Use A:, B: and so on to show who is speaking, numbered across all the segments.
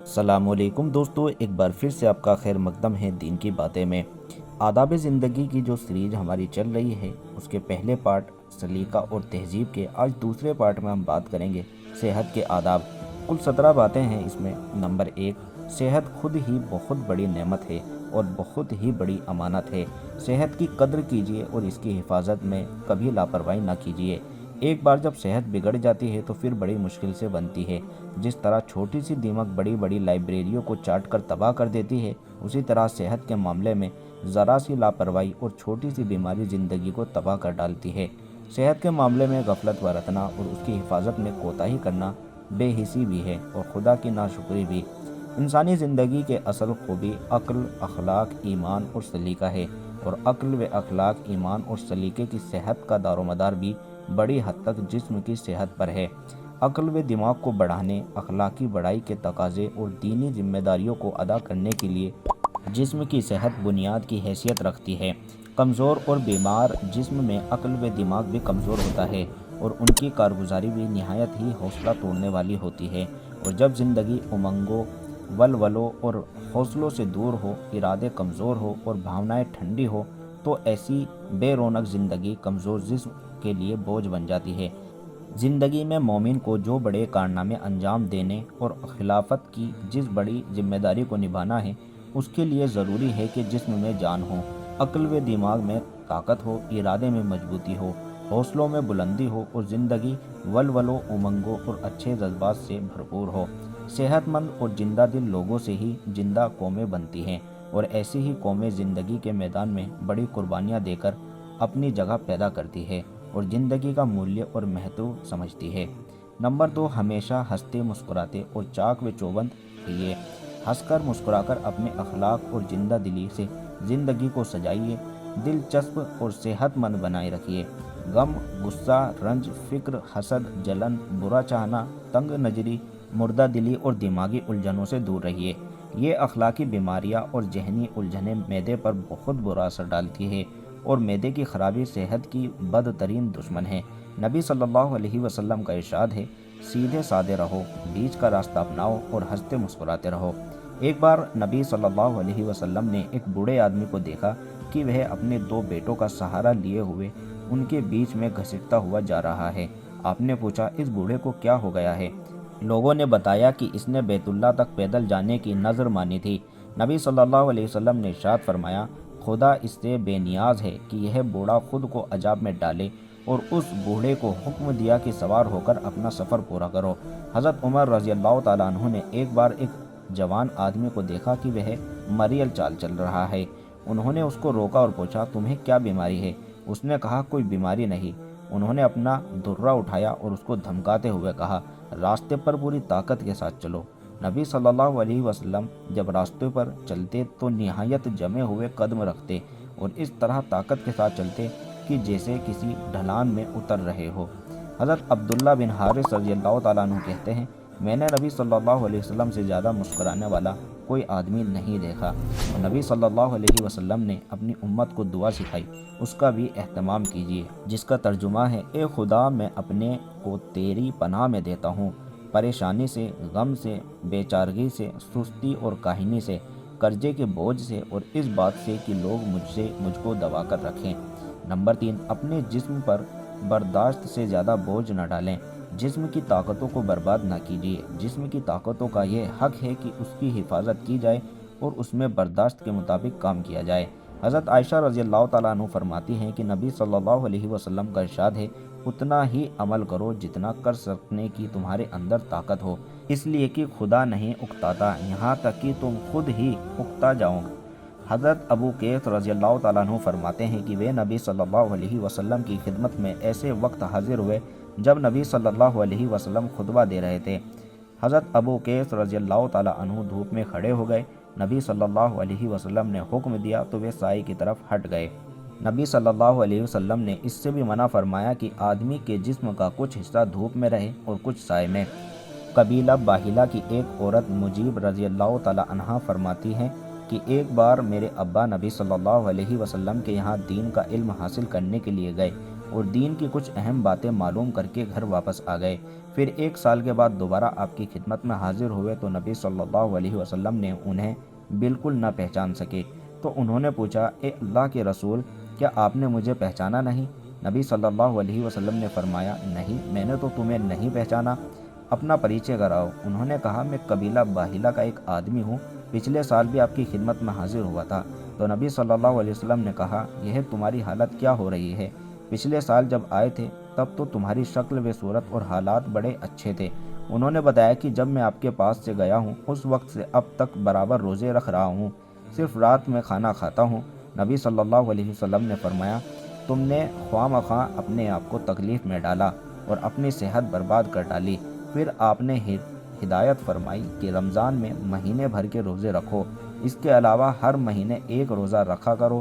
A: السلام علیکم دوستو، ایک بار پھر سے آپ کا خیر مقدم ہے دین کی باتیں میں۔ آداب زندگی کی جو سیریز ہماری چل رہی ہے اس کے پہلے پارٹ سلیقہ اور تہذیب کے، آج دوسرے پارٹ میں ہم بات کریں گے صحت کے آداب۔ کل 17 باتیں ہیں اس میں۔ نمبر 1، صحت خود ہی بہت بڑی نعمت ہے اور بہت ہی بڑی امانت ہے۔ صحت کی قدر کیجیے اور اس کی حفاظت میں کبھی لاپرواہی نہ کیجیے۔ ایک بار جب صحت بگڑ جاتی ہے تو پھر بڑی مشکل سے بنتی ہے۔ جس طرح چھوٹی سی دیمک بڑی بڑی لائبریریوں کو چاٹ کر تباہ کر دیتی ہے، اسی طرح صحت کے معاملے میں ذرا سی لاپرواہی اور چھوٹی سی بیماری زندگی کو تباہ کر ڈالتی ہے۔ صحت کے معاملے میں غفلت برتنا اور اس کی حفاظت میں کوتاہی کرنا بے حسی بھی ہے اور خدا کی ناشکری بھی۔ انسانی زندگی کے اصل خوبی عقل، اخلاق، ایمان اور سلیقہ ہے، اور عقل و اخلاق، ایمان اور سلیقے کی صحت کا دار و مدار بھی بڑی حد تک جسم کی صحت پر ہے۔ عقل و دماغ کو بڑھانے، اخلاقی بڑائی کے تقاضے اور دینی ذمہ داریوں کو ادا کرنے کے لیے جسم کی صحت بنیاد کی حیثیت رکھتی ہے۔ کمزور اور بیمار جسم میں عقل و دماغ بھی کمزور ہوتا ہے اور ان کی کارگزاری بھی نہایت ہی حوصلہ توڑنے والی ہوتی ہے۔ اور جب زندگی امنگوں، ولولوں اور حوصلوں سے دور ہو، ارادے کمزور ہو اور بھاونائیں ٹھنڈی ہو، تو ایسی بے رونق زندگی کمزور جسم کے لیے بوجھ بن جاتی ہے۔ زندگی میں مومن کو جو بڑے کارنامے انجام دینے اور خلافت کی جس بڑی ذمہ داری کو نبھانا ہے، اس کے لیے ضروری ہے کہ جسم میں جان ہو، عقل و دماغ میں طاقت ہو، ارادے میں مضبوطی ہو، حوصلوں میں بلندی ہو اور زندگی ولولوں، امنگوں اور اچھے جذبات سے بھرپور ہو۔ صحت مند اور زندہ دل لوگوں سے ہی زندہ قومیں بنتی ہیں، اور ایسی ہی قومیں زندگی کے میدان میں بڑی قربانیاں دے کر اپنی جگہ پیدا کرتی ہے اور زندگی کا مولیہ اور مہتو سمجھتی ہے۔ نمبر 2، ہمیشہ ہنستے مسکراتے اور چاق و چوبند رہیے۔ ہنس کر مسکرا کر اپنے اخلاق اور زندہ دلی سے زندگی کو سجائیے۔ دلچسپ اور صحت مند بنائے رکھیے۔ غم، غصہ، رنج، فکر، حسد، جلن، برا چاہنا، تنگ نظری، مردہ دلی اور دماغی الجھنوں سے دور رہیے۔ یہ اخلاقی بیماریاں اور ذہنی الجھنیں معدے پر بہت برا اثر ڈالتی ہے، اور معدے کی خرابی صحت کی بدترین دشمن ہے۔ نبی صلی اللہ علیہ وسلم کا ارشاد ہے، سیدھے سادے رہو، بیچ کا راستہ اپناؤ اور ہنستے مسکراتے رہو۔ ایک بار نبی صلی اللہ علیہ وسلم نے ایک بوڑھے آدمی کو دیکھا کہ وہ اپنے 2 بیٹوں کا سہارا لیے ہوئے ان کے بیچ میں گھسٹتا ہوا جا رہا ہے۔ آپ نے پوچھا، اس بوڑھے کو کیا ہو گیا ہے؟ لوگوں نے بتایا کہ اس نے بیت اللہ تک پیدل جانے کی نذر مانی تھی۔ نبی صلی اللہ علیہ وسلم نے ارشاد فرمایا، خدا اس سے بے نیاز ہے کہ یہ بوڑھا خود کو عذاب میں ڈالے، اور اس بوڑھے کو حکم دیا کہ سوار ہو کر اپنا سفر پورا کرو۔ حضرت عمر رضی اللہ تعالیٰ عنہ نے ایک بار ایک جوان آدمی کو دیکھا کہ وہ مریل چال چل رہا ہے۔ انہوں نے اس کو روکا اور پوچھا، تمہیں کیا بیماری ہے؟ اس نے کہا، کوئی بیماری نہیں۔ انہوں نے اپنا درہ اٹھایا اور اس کو دھمکاتے ہوئے کہا، راستے پر پوری طاقت کے ساتھ چلو۔ نبی صلی اللہ علیہ وسلم جب راستے پر چلتے تو نہایت جمے ہوئے قدم رکھتے اور اس طرح طاقت کے ساتھ چلتے کہ جیسے کسی ڈھلان میں اتر رہے ہو۔ حضرت عبداللہ بن حارث رضی اللہ تعالیٰ عنہ کہتے ہیں، میں نے نبی صلی اللہ علیہ وسلم سے زیادہ مسکرانے والا کوئی آدمی نہیں دیکھا، اور نبی صلی اللہ علیہ وسلم نے اپنی امت کو دعا سکھائی، اس کا بھی اہتمام کیجیے، جس کا ترجمہ ہے، اے خدا، میں اپنے کو تیری پناہ میں دیتا ہوں، پریشانی سے، غم سے، بے چارگی سے، سستی اور کاہلی سے، قرضے کے بوجھ سے، اور اس بات سے کہ لوگ مجھ کو دبا کر رکھیں۔ نمبر 3، اپنے جسم پر برداشت سے زیادہ بوجھ نہ ڈالیں۔ جسم کی طاقتوں کو برباد نہ کیجیے۔ جسم کی طاقتوں کا یہ حق ہے کہ اس کی حفاظت کی جائے اور اس میں برداشت کے مطابق کام کیا جائے۔ حضرت عائشہ رضی اللہ تعالیٰ عنہ فرماتی ہیں کہ نبی صلی اللہ علیہ وسلم کا ارشاد ہے، اتنا ہی عمل کرو جتنا کر سکنے کی تمہارے اندر طاقت ہو، اس لیے کہ خدا نہیں اکتاتا یہاں تک کہ تم خود ہی اکتا جاؤ گے۔ حضرت ابو قیس رضی اللہ تعالیٰ عنہ فرماتے ہیں کہ وہ نبی صلی اللہ علیہ وسلم کی خدمت میں ایسے وقت حاضر ہوئے جب نبی صلی اللہ علیہ وسلم خطبہ دے رہے تھے۔ حضرت ابو قیس رضی اللہ تعالیٰ عنہ دھوپ میں کھڑے ہو گئے۔ نبی صلی اللہ علیہ وسلم نے حکم دیا تو وہ سائے کی طرف ہٹ گئے۔ نبی صلی اللہ علیہ وسلم نے اس سے بھی منع فرمایا کہ آدمی کے جسم کا کچھ حصہ دھوپ میں رہے اور کچھ سائے میں۔ قبیلہ باہلہ کی ایک عورت مجیب رضی اللہ تعالیٰ عنہا فرماتی ہیں کہ ایک بار میرے ابا نبی صلی اللہ علیہ وسلم کے یہاں دین کا علم حاصل کرنے کے لیے گئے۔ اور دین کی کچھ اہم باتیں معلوم کر کے گھر واپس آ گئے۔ پھر 1 سال کے بعد دوبارہ آپ کی خدمت میں حاضر ہوئے تو نبی صلی اللہ علیہ وسلم نے انہیں بالکل نہ پہچان سکے، تو انہوں نے پوچھا، اے اللہ کے رسول، کیا آپ نے مجھے پہچانا نہیں؟ نبی صلی اللہ علیہ وسلم نے فرمایا، نہیں، میں نے تو تمہیں نہیں پہچانا، اپنا پریچے کراؤ۔ انہوں نے کہا، میں قبیلہ باہلہ کا ایک آدمی ہوں، پچھلے سال بھی آپ کی خدمت میں حاضر ہوا تھا۔ تو نبی صلی اللہ علیہ وسلم نے کہا، یہ تمہاری حالت کیا ہو رہی ہے؟ پچھلے سال جب آئے تھے تب تو تمہاری شکل و صورت اور حالات بڑے اچھے تھے۔ انہوں نے بتایا کہ جب میں آپ کے پاس سے گیا ہوں اس وقت سے اب تک برابر روزے رکھ رہا ہوں، صرف رات میں کھانا کھاتا ہوں۔ نبی صلی اللہ علیہ وسلم نے فرمایا، تم نے خواہ مخواہ اپنے آپ کو تکلیف میں ڈالا اور اپنی صحت برباد کر ڈالی۔ پھر آپ نے ہدایت فرمائی کہ رمضان میں مہینے بھر کے روزے رکھو، اس کے علاوہ ہر مہینے ایک روزہ رکھا کرو۔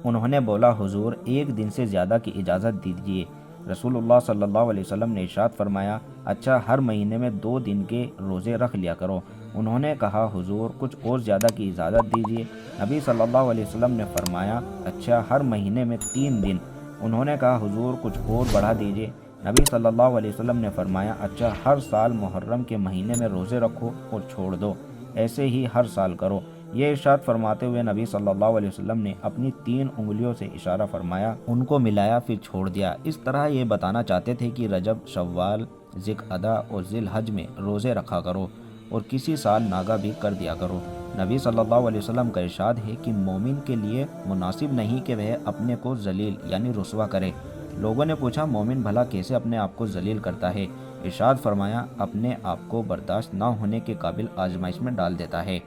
A: انہوں نے بولا، حضور، ایک دن سے زیادہ کی اجازت دیجیے۔ رسول اللہ صلی اللہ علیہ وسلم نے ارشاد فرمایا، اچھا، ہر مہینے میں 2 دن کے روزے رکھ لیا کرو۔ انہوں نے کہا، حضور، کچھ اور زیادہ کی اجازت دیجیے۔ نبی صلی اللہ علیہ وسلم نے فرمایا، اچھا، ہر مہینے میں 3 دن۔ انہوں نے کہا، حضور، کچھ اور بڑھا دیجیے۔ نبی صلی اللہ علیہ وسلم نے فرمایا، اچھا، ہر سال محرم کے مہینے میں روزے رکھو اور چھوڑ دو، ایسے ہی ہر سال کرو۔ یہ ارشاد فرماتے ہوئے نبی صلی اللہ علیہ وسلم نے اپنی 3 انگلیوں سے اشارہ فرمایا، ان کو ملایا، پھر چھوڑ دیا۔ اس طرح یہ بتانا چاہتے تھے کہ رجب، شوال، ذوالقعدہ اور ذی الحج میں روزے رکھا کرو اور کسی سال ناگا بھی کر دیا کرو۔ نبی صلی اللہ علیہ وسلم کا ارشاد ہے کہ مومن کے لیے مناسب نہیں کہ وہ اپنے کو ذلیل یعنی رسوا کرے۔ لوگوں نے پوچھا، مومن بھلا کیسے اپنے آپ کو ذلیل کرتا ہے؟ ارشاد فرمایا، اپنے آپ کو برداشت نہ ہونے کے قابل آزمائش میں ڈال دیتا ہے۔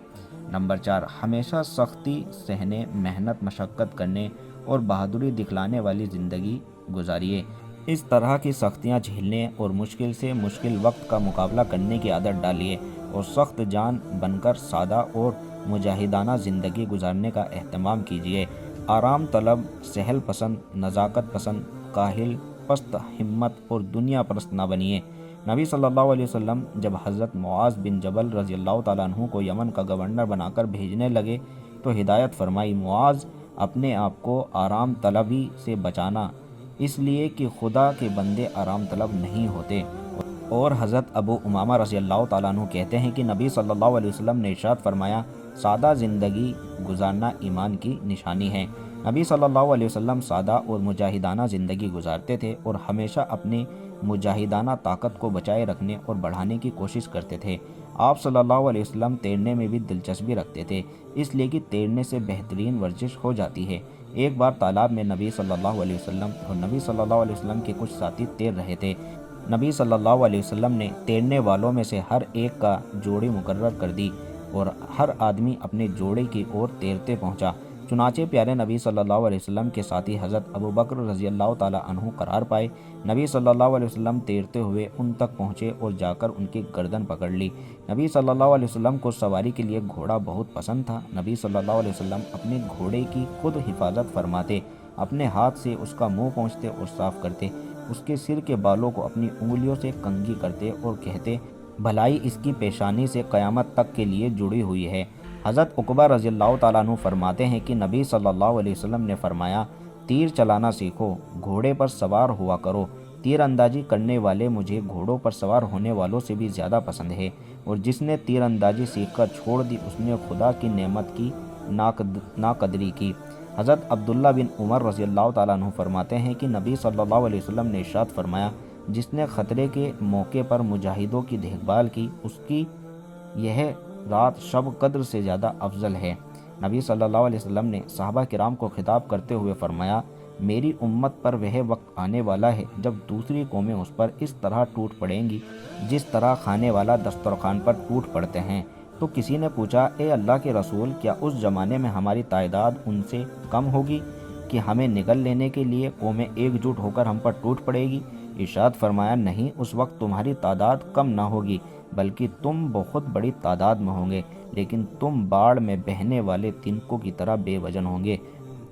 A: نمبر 4، ہمیشہ سختی سہنے، محنت مشقت کرنے اور بہادری دکھلانے والی زندگی گزاریے۔ اس طرح کی سختیاں جھیلنے اور مشکل سے مشکل وقت کا مقابلہ کرنے کی عادت ڈالیے اور سخت جان بن کر سادہ اور مجاہدانہ زندگی گزارنے کا اہتمام کیجیے۔ آرام طلب، سہل پسند، نزاکت پسند، کاہل، پست ہمت اور دنیا پرست نہ بنیے۔ نبی صلی اللہ علیہ وسلم جب حضرت معاذ بن جبل رضی اللہ تعالیٰ عنہ کو یمن کا گورنر بنا کر بھیجنے لگے تو ہدایت فرمائی، معاذ، اپنے آپ کو آرام طلبی سے بچانا، اس لیے کہ خدا کے بندے آرام طلب نہیں ہوتے۔ اور حضرت ابو امامہ رضی اللہ تعالیٰ عنہ کہتے ہیں کہ نبی صلی اللہ علیہ وسلم نے ارشاد فرمایا، سادہ زندگی گزارنا ایمان کی نشانی ہے۔ نبی صلی اللہ علیہ وسلم سادہ اور مجاہدانہ زندگی گزارتے تھے اور ہمیشہ اپنی مجاہدانہ طاقت کو بچائے رکھنے اور بڑھانے کی کوشش کرتے تھے۔ آپ صلی اللہ علیہ وسلم تیرنے میں بھی دلچسپی رکھتے تھے، اس لیے کہ تیرنے سے بہترین ورزش ہو جاتی ہے۔ ایک بار تالاب میں نبی صلی اللہ علیہ وسلم اور نبی صلی اللہ علیہ وسلم کے کچھ ساتھی تیر رہے تھے۔ نبی صلی اللہ علیہ وسلم نے تیرنے والوں میں سے ہر ایک کا جوڑی مقرر کر دی اور ہر آدمی اپنے جوڑے کی اور تیرتے پہنچا۔ چنانچہ پیارے نبی صلی اللہ علیہ وسلم کے ساتھی حضرت ابو بکر رضی اللہ تعالیٰ عنہ قرار پائے۔ نبی صلی اللہ علیہ وسلم تیرتے ہوئے ان تک پہنچے اور جا کر ان کی گردن پکڑ لی۔ نبی صلی اللہ علیہ وسلم کو سواری کے لیے گھوڑا بہت پسند تھا۔ نبی صلی اللہ علیہ وسلم اپنے گھوڑے کی خود حفاظت فرماتے، اپنے ہاتھ سے اس کا منہ پونچھتے اور صاف کرتے، اس کے سر کے بالوں کو اپنی انگلیوں سے کنگھی کرتے اور کہتے، بھلائی اس کی پیشانی سے قیامت تک کے لیے جڑی ہوئی ہے۔ حضرت عقبہ رضی اللہ تعالیٰ عنہ فرماتے ہیں کہ نبی صلی اللہ علیہ وسلم نے فرمایا، تیر چلانا سیکھو، گھوڑے پر سوار ہوا کرو۔ تیر اندازی کرنے والے مجھے گھوڑوں پر سوار ہونے والوں سے بھی زیادہ پسند ہے، اور جس نے تیر اندازی سیکھ کر چھوڑ دی اس نے خدا کی نعمت کی ناقدری کی۔ حضرت عبداللہ بن عمر رضی اللہ تعالیٰ عنہ فرماتے ہیں کہ نبی صلی اللہ علیہ وسلم نے ارشاد فرمایا، جس نے خطرے کے موقع پر مجاہدوں کی دیکھ بھال کی، اس کی یہ رات شب قدر سے زیادہ افضل ہے۔ نبی صلی اللہ علیہ وسلم نے صحابہ کرام کو خطاب کرتے ہوئے فرمایا، میری امت پر وہ وقت آنے والا ہے جب دوسری قومیں اس پر اس طرح ٹوٹ پڑیں گی جس طرح کھانے والا دسترخوان پر ٹوٹ پڑتے ہیں۔ تو کسی نے پوچھا، اے اللہ کے رسول، کیا اس زمانے میں ہماری تعداد ان سے کم ہوگی کہ ہمیں نگل لینے کے لیے قومیں ایک جٹ ہو کر ہم پر ٹوٹ پڑے گی؟ ارشاد فرمایا، نہیں، اس وقت تمہاری تعداد کم نہ ہوگی بلکہ تم بہت بڑی تعداد میں ہوں گے، لیکن تم باڑ میں بہنے والے تنکوں کی طرح بے وزن ہوں گے۔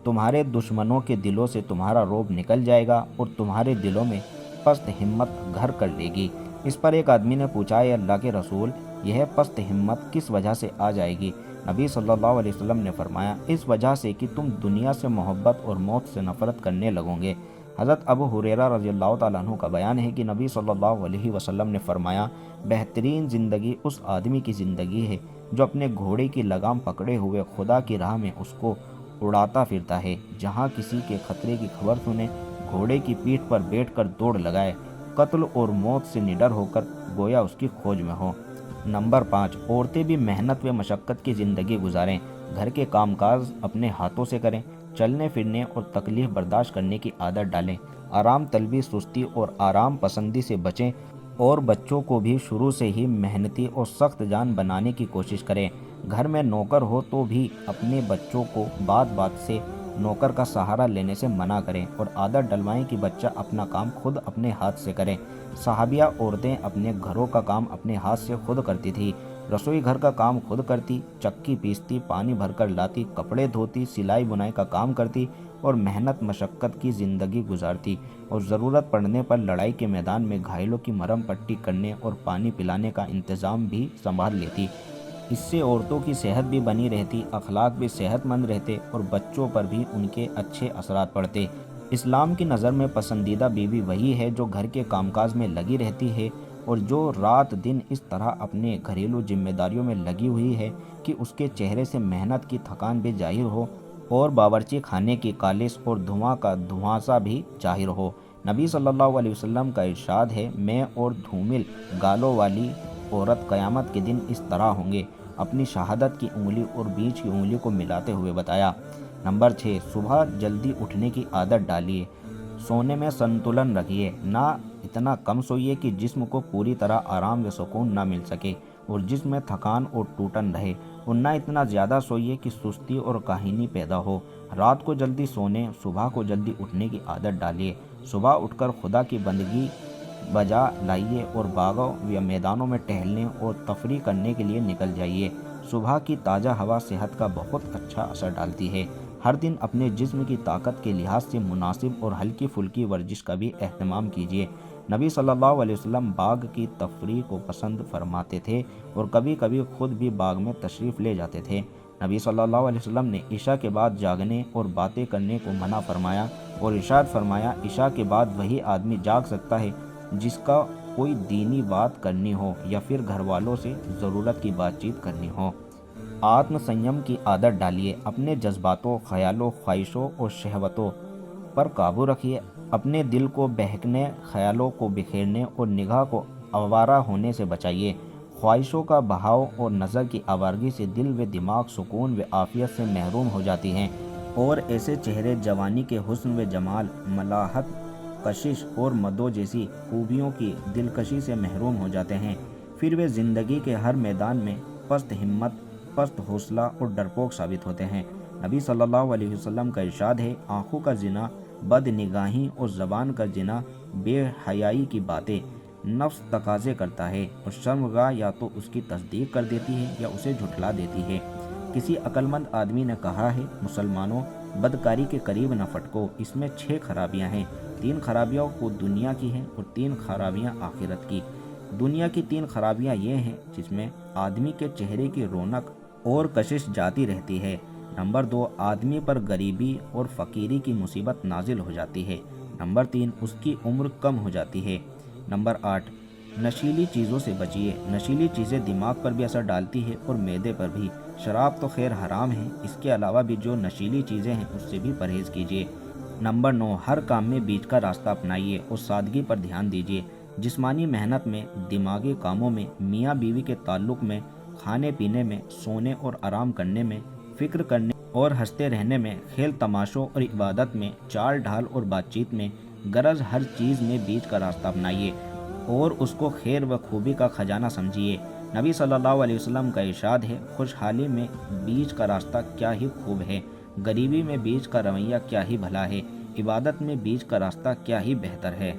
A: تمہارے دشمنوں کے دلوں سے تمہارا رعب نکل جائے گا اور تمہارے دلوں میں پست ہمت گھر کر لے گی۔ اس پر ایک آدمی نے پوچھا، اے اللہ کے رسول، یہ پست ہمت کس وجہ سے آ جائے گی؟ نبی صلی اللہ علیہ وسلم نے فرمایا، اس وجہ سے کہ تم دنیا سے محبت اور موت سے نفرت کرنے لگو گے۔ حضرت ابو ہریرہ رضی اللہ تعالیٰ عنہ کا بیان ہے کہ نبی صلی اللہ علیہ وسلم نے فرمایا، بہترین زندگی اس آدمی کی زندگی ہے جو اپنے گھوڑے کی لگام پکڑے ہوئے خدا کی راہ میں اس کو اڑاتا پھرتا ہے، جہاں کسی کے خطرے کی خبر سنے گھوڑے کی پیٹھ پر بیٹھ کر دوڑ لگائے، قتل اور موت سے نڈر ہو کر گویا اس کی کھوج میں ہو۔ نمبر 5، عورتیں بھی محنت و مشقت کی زندگی گزاریں، گھر کے کام کاج اپنے ہاتھوں سے کریں، چلنے پھرنے اور تکلیف برداشت کرنے کی عادت ڈالیں، آرام طلبی، سستی اور آرام پسندی سے بچیں، اور بچوں کو بھی شروع سے ہی محنتی اور سخت جان بنانے کی کوشش کریں۔ گھر میں نوکر ہو تو بھی اپنے بچوں کو بات بات سے نوکر کا سہارا لینے سے منع کریں اور عادت ڈلوائیں کہ بچہ اپنا کام خود اپنے ہاتھ سے کرے۔ صحابیہ عورتیں اپنے گھروں کا کام اپنے ہاتھ سے خود کرتی تھی، رسوئی گھر کا کام خود کرتی، چکی پیستی، پانی بھر کر لاتی، کپڑے دھوتی، سلائی بنائی کا کام کرتی اور محنت مشقت کی زندگی گزارتی، اور ضرورت پڑنے پر لڑائی کے میدان میں گھائلوں کی مرہم پٹی کرنے اور پانی پلانے کا انتظام بھی سنبھال لیتی۔ اس سے عورتوں کی صحت بھی بنی رہتی، اخلاق بھی صحت مند رہتے اور بچوں پر بھی ان کے اچھے اثرات پڑتے۔ اسلام کی نظر میں پسندیدہ بیوی وہی ہے جو گھر کے کام کاج میں لگی رہتی ہے اور جو رات دن اس طرح اپنے گھریلو ذمہ داریوں میں لگی ہوئی ہے کہ اس کے چہرے سے محنت کی تھکان بھی ظاہر ہو اور باورچی خانے کی کالس اور دھواں کا دھوانسا بھی ظاہر ہو۔ نبی صلی اللہ علیہ وسلم کا ارشاد ہے، میں اور دھومل گالوں والی عورت قیامت کے دن اس طرح ہوں گے۔ اپنی شہادت کی انگلی اور بیچ کی انگلی کو ملاتے ہوئے بتایا۔ نمبر 6، صبح جلدی اٹھنے کی عادت ڈالیے، سونے میں سنتولن رکھیے، نہ اتنا کم سوئیے کہ جسم کو پوری طرح آرام و سکون نہ مل سکے اور جسم میں تھکان اور ٹوٹن رہے، اور نہ اتنا زیادہ سوئیے کہ سستی اور کاہلی پیدا ہو۔ رات کو جلدی سونے، صبح کو جلدی اٹھنے کی عادت ڈالیے، صبح اٹھ کر خدا کی بندگی بجا لائیے اور باغوں یا میدانوں میں ٹہلنے اور تفریح کرنے کے لیے نکل جائیے۔ صبح کی تازہ ہوا صحت کا بہت اچھا اثر ڈالتی ہے۔ ہر دن اپنے جسم کی طاقت کے لحاظ سے مناسب اور ہلکی پھلکی ورزش کا بھی اہتمام کیجیے۔ نبی صلی اللہ علیہ وسلم باغ کی تفریح کو پسند فرماتے تھے اور کبھی کبھی خود بھی باغ میں تشریف لے جاتے تھے۔ نبی صلی اللہ علیہ وسلم نے عشاء کے بعد جاگنے اور باتیں کرنے کو منع فرمایا اور ارشاد فرمایا، عشاء کے بعد وہی آدمی جاگ سکتا ہے جس کا کوئی دینی بات کرنی ہو یا پھر گھر والوں سے ضرورت کی بات چیت کرنی ہو۔ آتم سنیم کی عادت ڈالیے، اپنے جذباتوں، خیالوں، خواہشوں اور شہوتوں پر قابو رکھیے، اپنے دل کو بہکنے، خیالوں کو بکھیرنے اور نگاہ کو آوارہ ہونے سے بچائیے۔ خواہشوں کا بہاؤ اور نظر کی آوارگی سے دل و دماغ سکون و عافیت سے محروم ہو جاتی ہیں، اور ایسے چہرے جوانی کے حسن و جمال، ملاحت، کشش اور مدو جیسی خوبیوں کی دلکشی سے محروم ہو جاتے ہیں۔ پھر وہ زندگی کے ہر میدان میں پست ہمت، پست حوصلہ اور ڈرپوک ثابت ہوتے ہیں۔ نبی صلی اللہ علیہ وسلم کا ارشاد ہے، آنکھوں کا زنا بد نگاہی اور زبان کا زنا بے حیائی کی باتیں نفس تقاضے کرتا ہے، اور شرمگاہ یا تو اس کی تصدیق کر دیتی ہے یا اسے جھٹلا دیتی ہے۔ کسی عقل مند آدمی نے کہا ہے، مسلمانوں، بدکاری کے قریب نہ پھٹکو، اس میں 6 خرابیاں ہیں۔ 3 خرابیاں کو دنیا کی ہیں اور 3 خرابیاں آخرت کی۔ دنیا کی 3 خرابیاں یہ ہیں جس میں آدمی کے چہرے کی رونق اور کشش جاتی رہتی ہے۔ نمبر 2، آدمی پر غریبی اور فقیری کی مصیبت نازل ہو جاتی ہے۔ نمبر 3، اس کی عمر کم ہو جاتی ہے۔ نمبر 8، نشیلی چیزوں سے بچیے، نشیلی چیزیں دماغ پر بھی اثر ڈالتی ہے اور معدے پر بھی۔ شراب تو خیر حرام ہے، اس کے علاوہ بھی جو نشیلی چیزیں ہیں اس سے بھی پرہیز کیجیے۔ نمبر 9، ہر کام میں بیچ کا راستہ اپنائیے اور سادگی پر دھیان دیجیے۔ جسمانی محنت میں، دماغی کاموں میں، میاں بیوی کے تعلق میں، کھانے پینے میں، سونے اور آرام کرنے میں، فکر کرنے اور ہنستے رہنے میں، کھیل تماشوں اور عبادت میں، چال ڈھال اور بات چیت میں، غرض ہر چیز میں بیچ کا راستہ اپنائیے اور اس کو خیر و خوبی کا خزانہ سمجھیے۔ نبی صلی اللہ علیہ وسلم کا ارشاد ہے، خوشحالی میں بیچ کا راستہ کیا ہی خوب ہے، غریبی میں بیچ کا رویہ کیا ہی بھلا ہے، عبادت میں بیچ کا راستہ کیا ہی بہتر ہے۔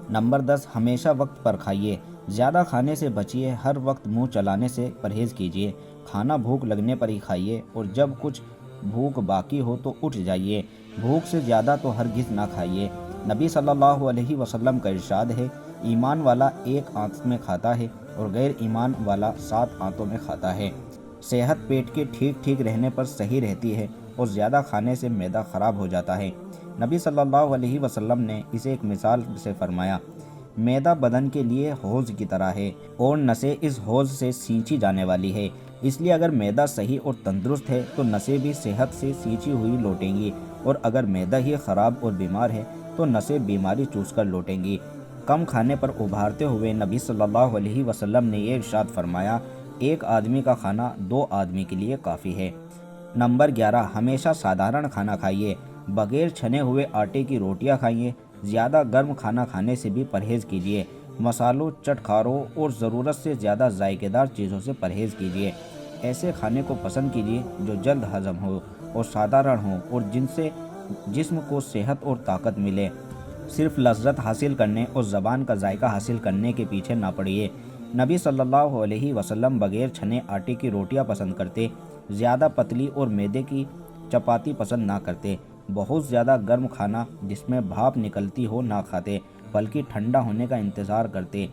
A: نمبر 10، ہمیشہ وقت پر کھائیے، زیادہ کھانے سے بچیے، ہر وقت منہ چلانے سے پرہیز کیجیے، کھانا بھوک لگنے پر ہی کھائیے اور جب کچھ بھوک باقی ہو تو اٹھ جائیے، بھوک سے زیادہ تو ہرگز نہ کھائیے۔ نبی صلی اللہ علیہ وسلم کا ارشاد ہے، ایمان والا 1 آنت میں کھاتا ہے اور غیر ایمان والا 7 آنتوں میں کھاتا ہے۔ صحت پیٹ کے ٹھیک ٹھیک رہنے پر صحیح رہتی ہے اور زیادہ کھانے سے معدہ خراب ہو جاتا ہے۔ نبی صلی اللہ علیہ وسلم نے اسے ایک مثال سے فرمایا، میدا بدن کے لیے حوض کی طرح ہے اور نسیں اس حوض سے سینچی جانے والی ہے، اس لیے اگر میدا صحیح اور تندرست ہے تو نسیں بھی صحت سے سینچی ہوئی لوٹیں گی، اور اگر میدا ہی خراب اور بیمار ہے تو نسیں بیماری چوس کر لوٹیں گی۔ کم کھانے پر ابھارتے ہوئے نبی صلی اللہ علیہ وسلم نے یہ ارشاد فرمایا، ایک آدمی کا کھانا 2 آدمی کے لیے کافی ہے۔ نمبر 11، ہمیشہ سادھارن کھانا کھائیے، بغیر چھنے ہوئے آٹے کی روٹیاں کھائیے، زیادہ گرم کھانا کھانے سے بھی پرہیز کیجیے، مسالوں، چٹخاروں اور ضرورت سے زیادہ ذائقے دار چیزوں سے پرہیز کیجیے۔ ایسے کھانے کو پسند کیجیے جو جلد ہضم ہو اور سادھارن ہو اور جن سے جسم کو صحت اور طاقت ملے۔ صرف لذت حاصل کرنے اور زبان کا ذائقہ حاصل کرنے کے پیچھے نہ پڑیے۔ نبی صلی اللہ علیہ وسلم بغیر چھنے آٹے کی روٹیاں پسند کرتے، زیادہ پتلی اور میدے کی چپاتی پسند نہ کرتے، بہت زیادہ گرم کھانا جس میں بھاپ نکلتی ہو نہ کھاتے، بلکہ ٹھنڈا ہونے کا انتظار کرتے۔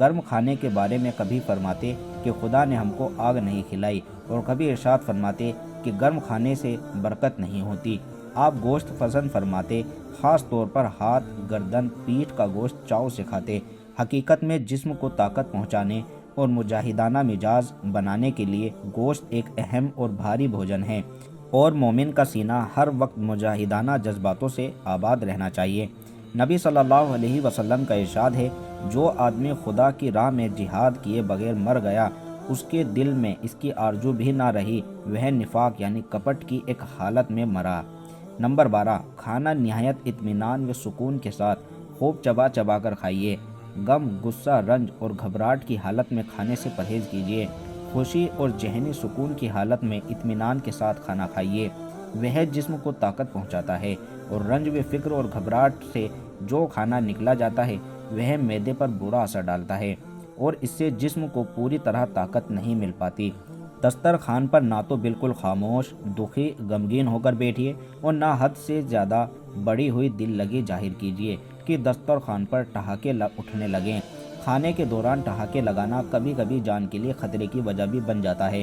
A: گرم کھانے کے بارے میں کبھی فرماتے کہ خدا نے ہم کو آگ نہیں کھلائی، اور کبھی ارشاد فرماتے کہ گرم کھانے سے برکت نہیں ہوتی۔ آپ گوشت پسند فرماتے، خاص طور پر ہاتھ، گردن، پیٹھ کا گوشت چاؤ سے کھاتے۔ حقیقت میں جسم کو طاقت پہنچانے اور مجاہدانہ مزاج بنانے کے لیے گوشت ایک اہم اور بھاری بھوجن ہے، اور مومن کا سینہ ہر وقت مجاہدانہ جذباتوں سے آباد رہنا چاہیے۔ نبی صلی اللہ علیہ وسلم کا ارشاد ہے، جو آدمی خدا کی راہ میں جہاد کیے بغیر مر گیا، اس کے دل میں اس کی آرزو بھی نہ رہی، وہ نفاق یعنی کپٹ کی ایک حالت میں مرا۔ نمبر 12، کھانا نہایت اطمینان و سکون کے ساتھ خوب چبا چبا کر کھائیے۔ غم، غصہ، رنج اور گھبراہٹ کی حالت میں کھانے سے پرہیز کیجیے۔ خوشی اور ذہنی سکون کی حالت میں اطمینان کے ساتھ کھانا کھائیے، وہ جسم کو طاقت پہنچاتا ہے، اور رنج و فکر اور گھبراہٹ سے جو کھانا نکلا جاتا ہے وہ معدے پر برا اثر ڈالتا ہے، اور اس سے جسم کو پوری طرح طاقت نہیں مل پاتی۔ دسترخوان پر نہ تو بالکل خاموش، دکھی، غمگین ہو کر بیٹھیے، اور نہ حد سے زیادہ بڑی ہوئی دل لگی ظاہر کیجیے کہ دسترخوان پر ٹھہاکے اٹھنے لگیں۔ کھانے کے دوران ٹھہاکے لگانا کبھی کبھی جان کے لیے خطرے کی وجہ بھی بن جاتا ہے۔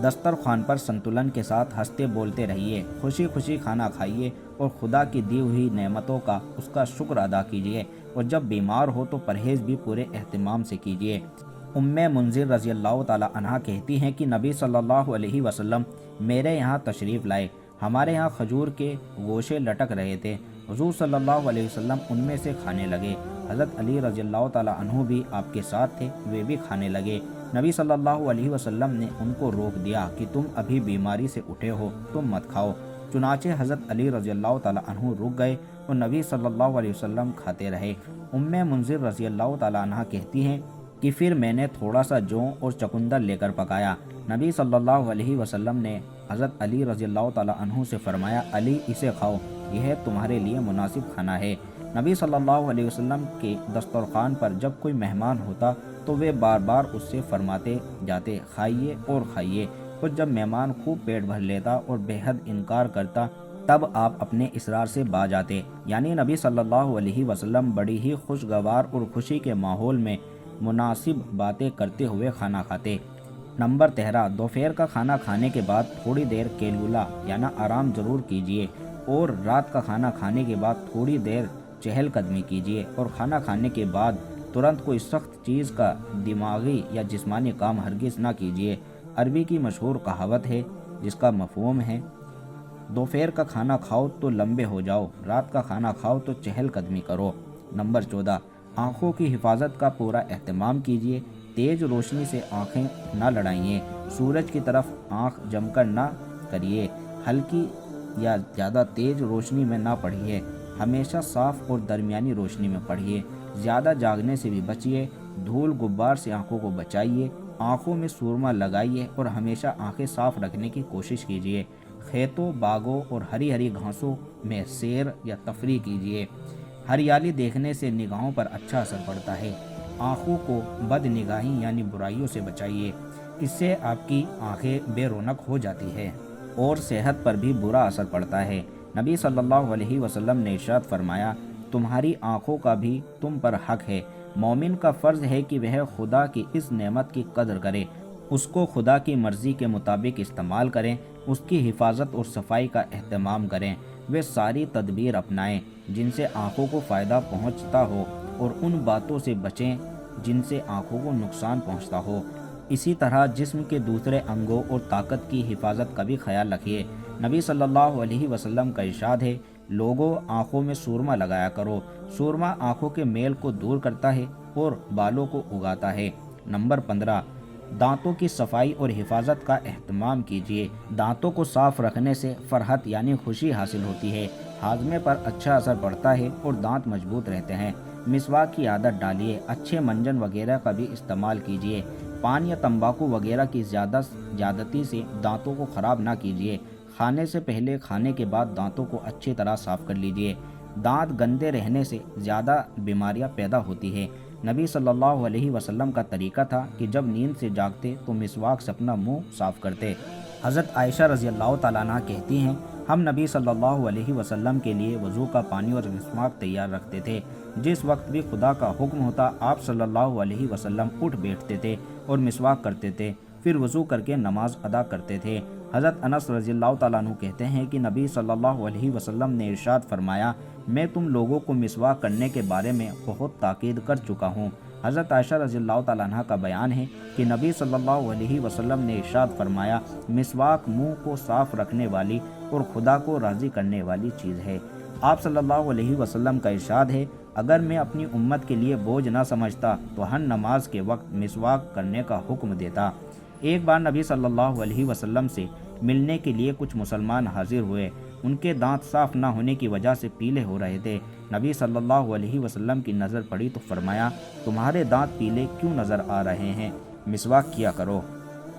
A: دسترخوان پر سنتولن کے ساتھ ہنستے بولتے رہیے، خوشی خوشی کھانا کھائیے، اور خدا کی دی ہوئی نعمتوں کا اس کا شکر ادا کیجیے، اور جب بیمار ہو تو پرہیز بھی پورے اہتمام سے کیجیے۔ ام منذر رضی اللہ تعالی عنہا کہتی ہیں کہ نبی صلی اللہ علیہ وسلم میرے یہاں تشریف لائے، ہمارے یہاں کھجور کے گوشے لٹک رہے تھے، حضور صلی اللہ علیہ وسلم ان میں سے کھانے لگے۔ حضرت علی رضی اللہ تعالی عنہ بھی آپ کے ساتھ تھے، وہ بھی کھانے لگے۔ نبی صلی اللہ علیہ وسلم نے ان کو روک دیا کہ تم ابھی بیماری سے اٹھے ہو، تم مت کھاؤ۔ چنانچہ حضرت علی رضی اللہ تعالی عنہ رک گئے اور نبی صلی اللہ علیہ وسلم کھاتے رہے۔ ام منذر رضی اللہ تعالی عنہ کہتی ہیں کہ پھر میں نے تھوڑا سا جو اور چقندر لے کر پکایا۔ نبی صلی اللہ علیہ وسلم نے حضرت علی رضی اللہ تعالی عنہ سے فرمایا، علی اسے کھاؤ، یہ تمہارے لیے مناسب کھانا ہے۔ نبی صلی اللہ علیہ وسلم کے دسترخوان پر جب کوئی مہمان ہوتا تو وہ بار بار اس سے فرماتے جاتے، کھائیے اور کھائیے، اور جب مہمان خوب پیٹ بھر لیتا اور بے حد انکار کرتا تب آپ اپنے اصرار سے باز آتے، یعنی نبی صلی اللہ علیہ وسلم بڑی ہی خوشگوار اور خوشی کے ماحول میں مناسب باتیں کرتے ہوئے کھانا کھاتے۔ نمبر 13، دوپہر کا کھانا کھانے کے بعد تھوڑی دیر کیلولا یعنی آرام ضرور کیجیے، اور رات کا کھانا کھانے کے بعد تھوڑی دیر چہل قدمی کیجیے، اور کھانا کھانے کے بعد ترنت کوئی سخت چیز کا دماغی یا جسمانی کام ہرگز نہ کیجیے۔ عربی کی مشہور کہاوت ہے جس کا مفہوم ہے، دوپہر کا کھانا کھاؤ تو لمبے ہو جاؤ، رات کا کھانا کھاؤ تو چہل قدمی کرو۔ نمبر 14، آنکھوں کی حفاظت کا پورا اہتمام کیجیے، تیز روشنی سے آنکھیں نہ لڑائیے، سورج کی طرف آنکھ جم کر نہ کریے، ہلکی یا زیادہ تیز روشنی میں نہ پڑھیے، ہمیشہ صاف اور درمیانی روشنی میں پڑھیے، زیادہ جاگنے سے بھی بچیے، دھول غبار سے آنکھوں کو بچائیے، آنکھوں میں سرما لگائیے اور ہمیشہ آنکھیں صاف رکھنے کی کوشش کیجیے، کھیتوں، باغوں اور ہری ہری گھاسوں میں سیر یا تفریح کیجیے، ہریالی دیکھنے سے نگاہوں پر اچھا اثر پڑتا ہے، آنکھوں کو بد نگاہی یعنی برائیوں سے بچائیے، اس سے آپ کی آنکھیں بے رونق ہو جاتی ہے اور صحت پر بھی برا اثر پڑتا ہے۔ نبی صلی اللہ علیہ وسلم نے ارشاد فرمایا، تمہاری آنکھوں کا بھی تم پر حق ہے، مومن کا فرض ہے کہ وہ خدا کی اس نعمت کی قدر کرے، اس کو خدا کی مرضی کے مطابق استعمال کریں، اس کی حفاظت اور صفائی کا اہتمام کریں۔ وہ ساری تدبیر اپنائیں جن سے آنکھوں کو فائدہ پہنچتا ہو اور ان باتوں سے بچیں جن سے آنکھوں کو نقصان پہنچتا ہو۔ اسی طرح جسم کے دوسرے انگوں اور طاقت کی حفاظت کا بھی خیال رکھیے۔ نبی صلی اللہ علیہ وسلم کا ارشاد ہے، لوگوں آنکھوں میں سرما لگایا کرو، سرما آنکھوں کے میل کو دور کرتا ہے اور بالوں کو اگاتا ہے۔ نمبر 15، دانتوں کی صفائی اور حفاظت کا اہتمام کیجیے۔ دانتوں کو صاف رکھنے سے فرحت یعنی خوشی حاصل ہوتی ہے، ہاضمے پر اچھا اثر پڑتا ہے اور دانت مضبوط رہتے ہیں۔ مسواک کی عادت ڈالیے، اچھے منجن وغیرہ کا بھی استعمال کیجیے۔ پان یا تمباکو وغیرہ کی زیادتی سے دانتوں کو خراب نہ کیجیے۔ کھانے سے پہلے، کھانے کے بعد دانتوں کو اچھی طرح صاف کر لیجیے۔ دانت گندے رہنے سے زیادہ بیماریاں پیدا ہوتی ہیں۔ نبی صلی اللہ علیہ وسلم کا طریقہ تھا کہ جب نیند سے جاگتے تو مسواک سے اپنا منہ صاف کرتے۔ حضرت عائشہ رضی اللہ تعالیٰ عنہ کہتی ہیں، ہم نبی صلی اللہ علیہ وسلم کے لیے وضو کا پانی اور مسواک تیار رکھتے تھے۔ جس وقت بھی خدا کا حکم ہوتا آپ صلی اللہ علیہ وسلم اٹھ بیٹھتے تھے اور مسواک کرتے تھے، پھر وضو کر کے نماز ادا کرتے تھے۔ حضرت انس رضی اللہ تعالیٰ عنہ کہتے ہیں کہ نبی صلی اللہ علیہ وسلم نے ارشاد فرمایا، میں تم لوگوں کو مسواک کرنے کے بارے میں بہت تاکید کر چکا ہوں۔ حضرت عائشہ رضی اللہ تعالیٰ عنہ کا بیان ہے کہ نبی صلی اللہ علیہ وسلم نے ارشاد فرمایا، مسواک منہ کو صاف رکھنے والی اور خدا کو راضی کرنے والی چیز ہے۔ آپ صلی اللہ علیہ وسلم کا ارشاد ہے، اگر میں اپنی امت کے لیے بوجھ نہ سمجھتا تو ہر نماز کے وقت مسواک کرنے کا حکم دیتا۔ ایک بار نبی صلی اللہ علیہ وسلم سے ملنے کے لیے کچھ مسلمان حاضر ہوئے۔ ان کے دانت صاف نہ ہونے کی وجہ سے پیلے ہو رہے تھے۔ نبی صلی اللہ علیہ وسلم کی نظر پڑی تو فرمایا، تمہارے دانت پیلے کیوں نظر آ رہے ہیں؟ مسواک کیا کرو۔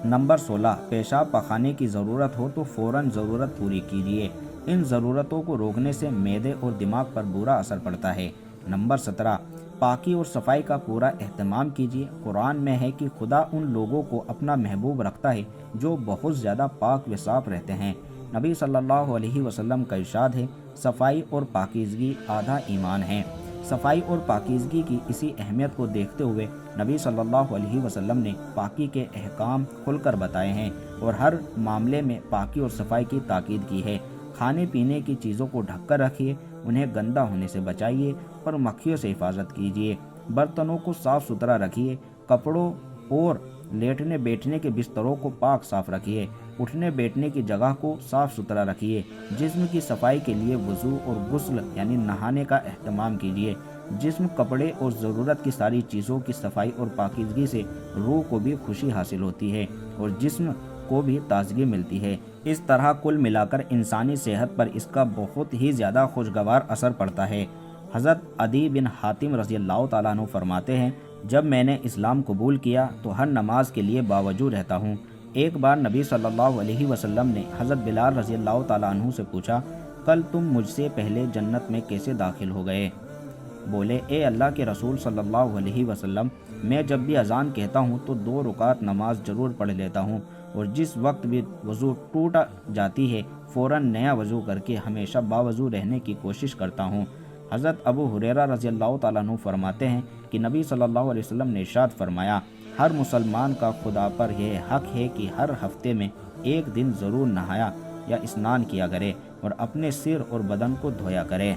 A: نمبر 16، پیشاب پخانے کی ضرورت ہو تو فوراً ضرورت پوری کیجیے۔ ان ضرورتوں کو روکنے سے معدے اور دماغ پر برا اثر پڑتا ہے۔ نمبر 17، پاکی اور صفائی کا پورا اہتمام کیجیے۔ قرآن میں ہے کہ خدا ان لوگوں کو اپنا محبوب رکھتا ہے جو بہت زیادہ پاک و صاف رہتے ہیں۔ نبی صلی اللہ علیہ وسلم کا ارشاد ہے، صفائی اور پاکیزگی آدھا ایمان ہے۔ صفائی اور پاکیزگی کی اسی اہمیت کو دیکھتے ہوئے نبی صلی اللہ علیہ وسلم نے پاکی کے احکام کھل کر بتائے ہیں اور ہر معاملے میں پاکی اور صفائی کی تاکید کی ہے۔ کھانے پینے کی چیزوں کو ڈھک کر رکھیے، انہیں گندا ہونے سے بچائیے اور مکھیوں سے حفاظت کیجیے۔ برتنوں کو صاف ستھرا رکھیے، کپڑوں اور لیٹنے بیٹھنے کے بستروں کو پاک صاف رکھیے، اٹھنے بیٹھنے کی جگہ کو صاف ستھرا رکھیے۔ جسم کی صفائی کے لیے وضو اور غسل یعنی نہانے کا اہتمام کیجیے۔ جسم، کپڑے اور ضرورت کی ساری چیزوں کی صفائی اور پاکیزگی سے روح کو بھی خوشی حاصل ہوتی ہے اور جسم کو بھی تازگی ملتی ہے۔ اس طرح کل ملا کر انسانی صحت پر اس کا بہت ہی زیادہ خوشگوار اثر پڑتا ہے۔ حضرت عدی بن حاتم رضی اللہ تعالیٰ عنہ فرماتے ہیں، جب میں نے اسلام قبول کیا تو ہر نماز کے لیے باوضو رہتا ہوں۔ ایک بار نبی صلی اللہ علیہ وسلم نے حضرت بلال رضی اللہ تعالیٰ عنہ سے پوچھا، کل تم مجھ سے پہلے جنت میں کیسے داخل ہو گئے؟ بولے، اے اللہ کے رسول صلی اللہ علیہ وسلم، میں جب بھی اذان کہتا ہوں تو 2 رکعت نماز ضرور پڑھ لیتا ہوں اور جس وقت بھی وضو ٹوٹ جاتی ہے فوراً نیا وضو کر کے ہمیشہ باوضو رہنے کی کوشش کرتا ہوں۔ حضرت ابو ہریرہ رضی اللہ تعالیٰ عنہ فرماتے ہیں کہ نبی صلی اللہ علیہ وسلم نے ارشاد فرمایا، ہر مسلمان کا خدا پر یہ حق ہے کہ ہر ہفتے میں ایک دن ضرور نہایا یا اسنان کیا کرے اور اپنے سر اور بدن کو دھویا کرے۔